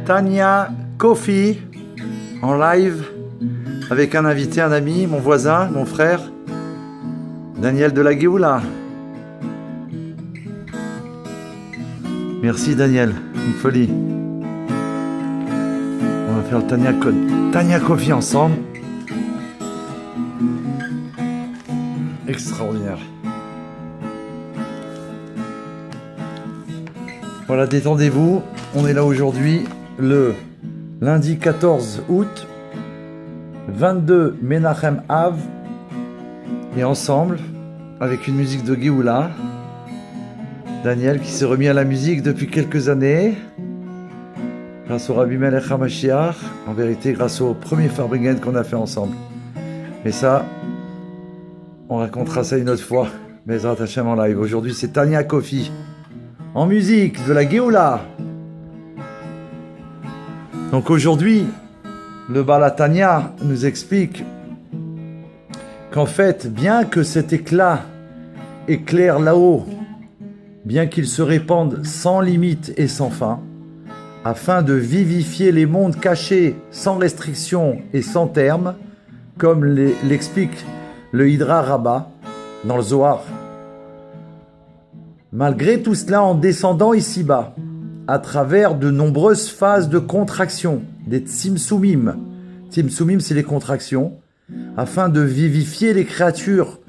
Tanya Coffee en live avec un invité, un ami, mon voisin, mon frère, Daniel de la Géoula. Merci Daniel, une folie. On va faire le Tanya Coffee ensemble. Extraordinaire. Voilà, détendez-vous. On est là aujourd'hui, le lundi 14 août, 22 Menachem Av, et ensemble, avec une musique de Géoula, Daniel qui s'est remis à la musique depuis quelques années, grâce au Rabbi Melech HaMashiach, en vérité grâce au premier Farbrengen qu'on a fait ensemble. Mais ça, on racontera ça une autre fois, Bezrat Hashem en live. Aujourd'hui, c'est Tanya Coffee, en musique de la Géoula. Donc aujourd'hui, le Balatania nous explique qu'en fait, bien que cet éclat éclaire là-haut, bien qu'il se répande sans limite et sans fin, afin de vivifier les mondes cachés sans restriction et sans terme, comme l'explique le Hydra Rabbah dans le Zohar. Malgré tout cela, en descendant ici-bas, à travers de nombreuses phases de contraction, des tzimtzumim. Tzimtzumim, c'est les contractions, afin de vivifier les créatures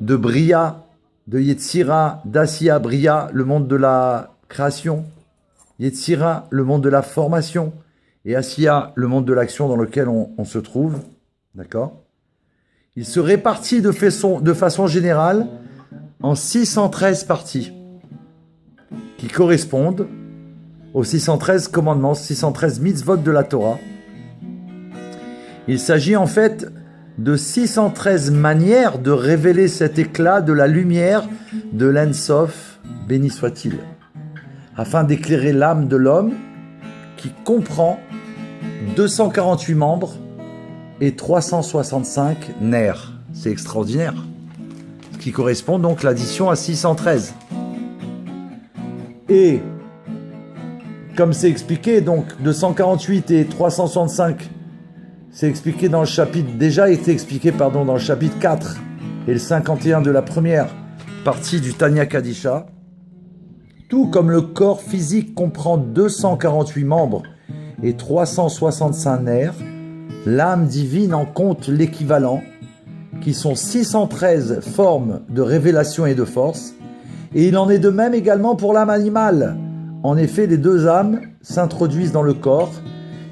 de Bria, de Yetzira, d'Asiya, Bria, le monde de la création, Yetzira, le monde de la formation, et Asiya, le monde de l'action dans lequel on se trouve. D'accord ? Il se répartit de façon générale en 613 parties, qui correspondent aux 613 commandements, 613 mitzvot de la Torah. Il s'agit en fait de 613 manières de révéler cet éclat de la lumière de l'En Sof, béni soit-il, afin d'éclairer l'âme de l'homme qui comprend 248 membres et 365 nerfs. C'est extraordinaire. Ce qui correspond donc l'addition à 613. Et comme c'est expliqué, donc 248 et 365, c'est expliqué dans le chapitre, déjà été expliqué, pardon, dans le chapitre 4 et le 51 de la première partie du Tanya Kadisha. Tout comme le corps physique comprend 248 membres et 365 nerfs, l'âme divine en compte l'équivalent, qui sont 613 formes de révélation et de force, et il en est de même également pour l'âme animale. En effet, les deux âmes s'introduisent dans le corps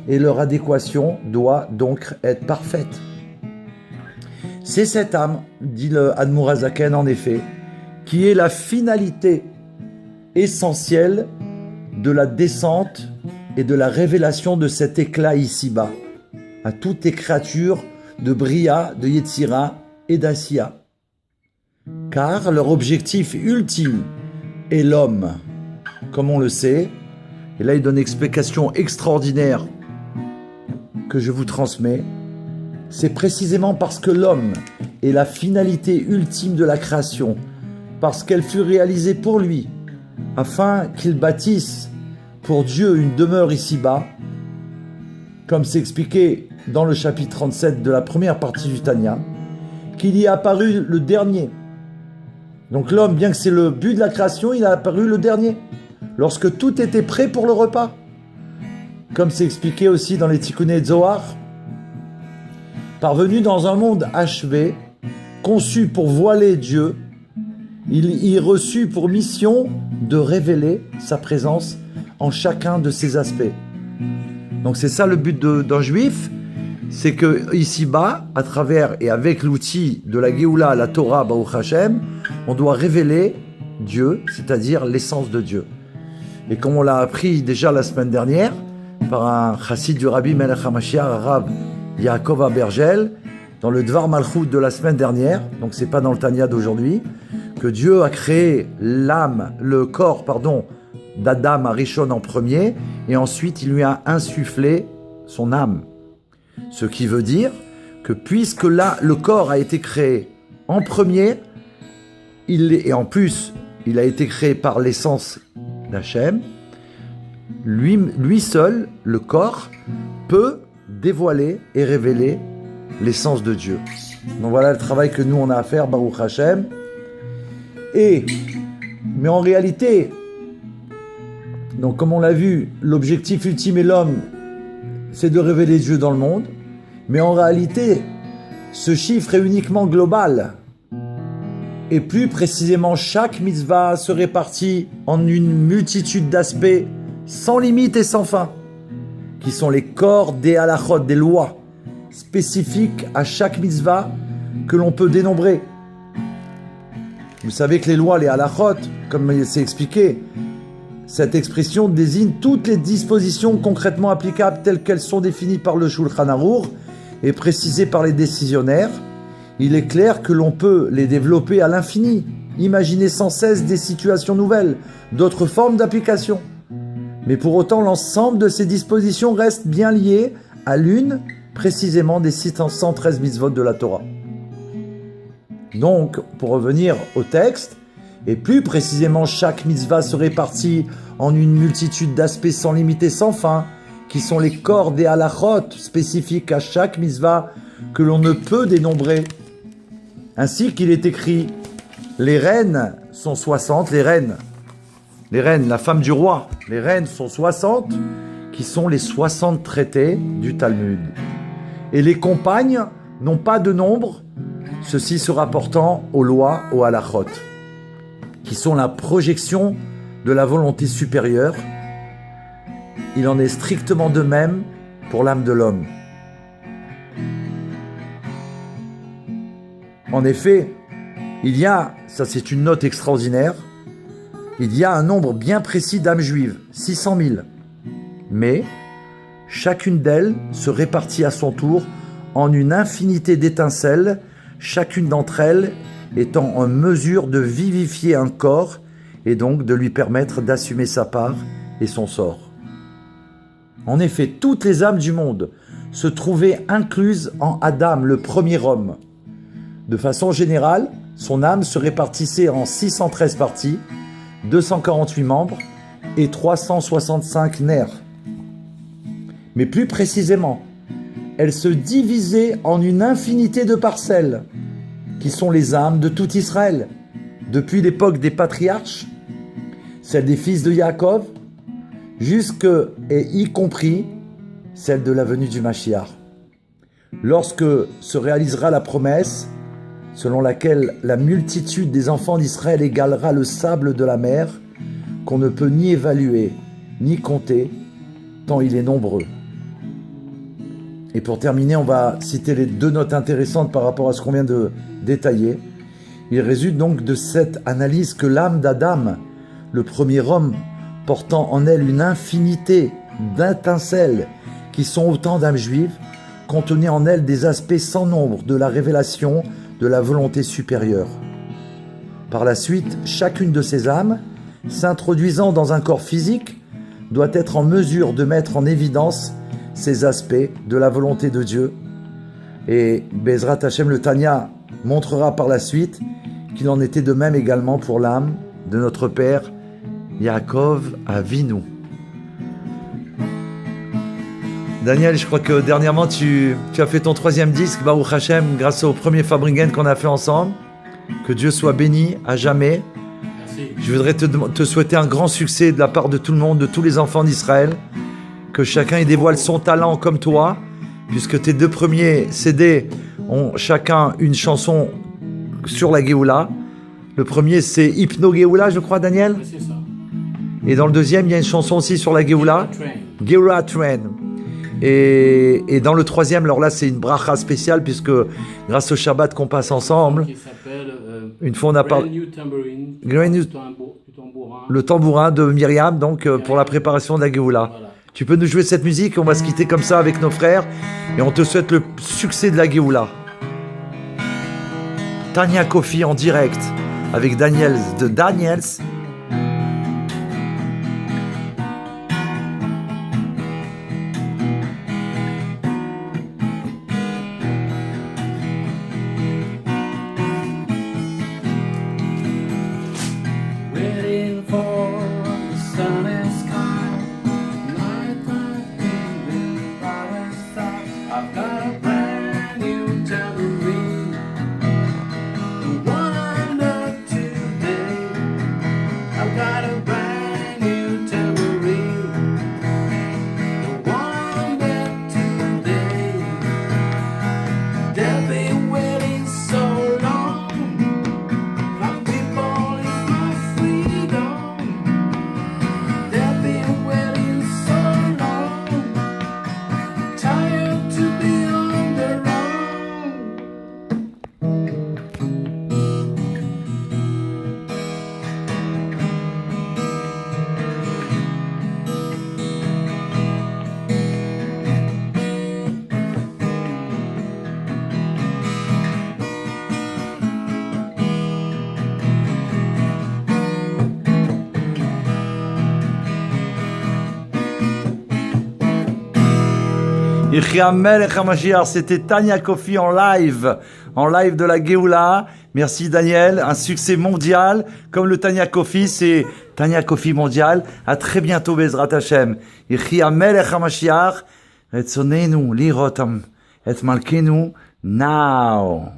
et leur adéquation doit donc être parfaite. C'est cette âme, dit le Admour HaZaken en effet, qui est la finalité essentielle de la descente et de la révélation de cet éclat ici-bas, à toutes les créatures de Bria, de Yetzira et d'Asiya. Car leur objectif ultime est l'homme, comme on le sait, et là il donne une explication extraordinaire que je vous transmets. C'est précisément parce que l'homme est la finalité ultime de la création, parce qu'elle fut réalisée pour lui, afin qu'il bâtisse pour Dieu une demeure ici-bas, comme c'est expliqué dans le chapitre 37 de la première partie du Tanya, qu'il y a apparu le dernier. Donc l'homme, bien que c'est le but de la création, il a apparu le dernier, lorsque tout était prêt pour le repas. Comme c'est expliqué aussi dans les Tikkuné Zohar, parvenu dans un monde achevé, conçu pour voiler Dieu, il y reçut pour mission de révéler sa présence en chacun de ses aspects. Donc c'est ça le but d'un juif, c'est que ici-bas, à travers et avec l'outil de la Géoula, la Torah, Baruch Hashem, on doit révéler Dieu, c'est-à-dire l'essence de Dieu. Et comme on l'a appris déjà la semaine dernière, par un chassid du Rabbi Melech HaMashiach, Rav Yaakov Abergel, dans le Dvar Malchut de la semaine dernière, donc c'est pas dans le Tanya d'aujourd'hui, que Dieu a créé le corps d'Adam Arishon en premier, et ensuite il lui a insufflé son âme. Ce qui veut dire que puisque là, le corps a été créé en premier, et en plus, il a été créé par l'essence d'Hachem, lui seul, le corps, peut dévoiler et révéler l'essence de Dieu. Donc voilà le travail que nous on a à faire, Baruch Hashem. Mais en réalité, donc comme on l'a vu, l'objectif ultime est l'homme, c'est de révéler Dieu dans le monde. Mais en réalité, ce chiffre est uniquement global. Et plus précisément, chaque mitzvah se répartit en une multitude d'aspects sans limite et sans fin, qui sont les corps des halachot, des lois spécifiques à chaque mitzvah que l'on peut dénombrer. Vous savez que les lois, les halachot, comme c'est expliqué, cette expression désigne toutes les dispositions concrètement applicables telles qu'elles sont définies par le Shulchan Aruch et précisées par les décisionnaires. Il est clair que l'on peut les développer à l'infini, imaginer sans cesse des situations nouvelles, d'autres formes d'application. Mais pour autant, l'ensemble de ces dispositions reste bien lié à l'une, précisément, des 613 mitzvot de la Torah. Donc, pour revenir au texte, et plus précisément, chaque mitzvah se répartit en une multitude d'aspects sans limite et sans fin, qui sont les corps des halachot spécifiques à chaque mitzvah que l'on ne peut dénombrer. Ainsi qu'il est écrit, les reines sont 60, les reines, la femme du roi, les reines sont 60, qui sont les 60 traités du Talmud. Et les compagnes n'ont pas de nombre, ceci se rapportant aux lois, aux halachot, qui sont la projection de la volonté supérieure. Il en est strictement de même pour l'âme de l'homme. En effet, il y a, ça c'est une note extraordinaire, il y a un nombre bien précis d'âmes juives, 600 000. Mais chacune d'elles se répartit à son tour en une infinité d'étincelles, chacune d'entre elles étant en mesure de vivifier un corps et donc de lui permettre d'assumer sa part et son sort. En effet, toutes les âmes du monde se trouvaient incluses en Adam, le premier homme. De façon générale, son âme se répartissait en 613 parties, 248 membres et 365 nerfs. Mais plus précisément, elle se divisait en une infinité de parcelles, qui sont les âmes de tout Israël, depuis l'époque des patriarches, celles des fils de Yaakov, jusque et y compris celle de la venue du Mashiach. Lorsque se réalisera la promesse, selon laquelle la multitude des enfants d'Israël égalera le sable de la mer, qu'on ne peut ni évaluer, ni compter, tant il est nombreux. Et pour terminer, on va citer les deux notes intéressantes par rapport à ce qu'on vient de détailler. Il résulte donc de cette analyse que l'âme d'Adam, le premier homme, portant en elle une infinité d'étincelles qui sont autant d'âmes juives, contenait en elle des aspects sans nombre de la révélation de la volonté supérieure. Par la suite, chacune de ces âmes, s'introduisant dans un corps physique, doit être en mesure de mettre en évidence ces aspects de la volonté de Dieu. Et Bezrat Hashem le Tanya montrera par la suite qu'il en était de même également pour l'âme de notre père Yaakov Avinu. Daniel, je crois que dernièrement tu as fait ton 3e disque, Baruch Hashem, grâce au premier Fabringen qu'on a fait ensemble. Que Dieu soit béni à jamais. Merci. Je voudrais te souhaiter un grand succès de la part de tout le monde, de tous les enfants d'Israël. Que chacun y dévoile son talent comme toi, puisque tes 2 premiers CD ont chacun une chanson sur la Géoula. Le premier, c'est Hypno Géoula, je crois, Daniel. Oui, c'est ça. Et dans le deuxième, il y a une chanson aussi sur la Géoula. Train. Géoula Train. Et dans le 3e, alors là, c'est une bracha spéciale, puisque grâce au Shabbat qu'on passe ensemble, Qui s'appelle une fois on a Brand parlé New Tambourine. Brand New- Du tambourin. le tambourin de Myriam, donc pour la préparation de la Géoula. Voilà. Tu peux nous jouer cette musique, on va se quitter comme ça avec nos frères, et on te souhaite le succès de la Géoula. Tania Kofi en direct, avec Daniels de Daniels. Waiting for the sunny sky Yechia Melech HaMashiach. C'était Tanya Kofi en live de la Géoula. Merci Daniel, un succès mondial, comme le Tanya Kofi, c'est Tanya Kofi mondial. À très bientôt, Bezrat Hashem. Yechia Melech HaMashiach. Retzonenu lirotam et malkenu now.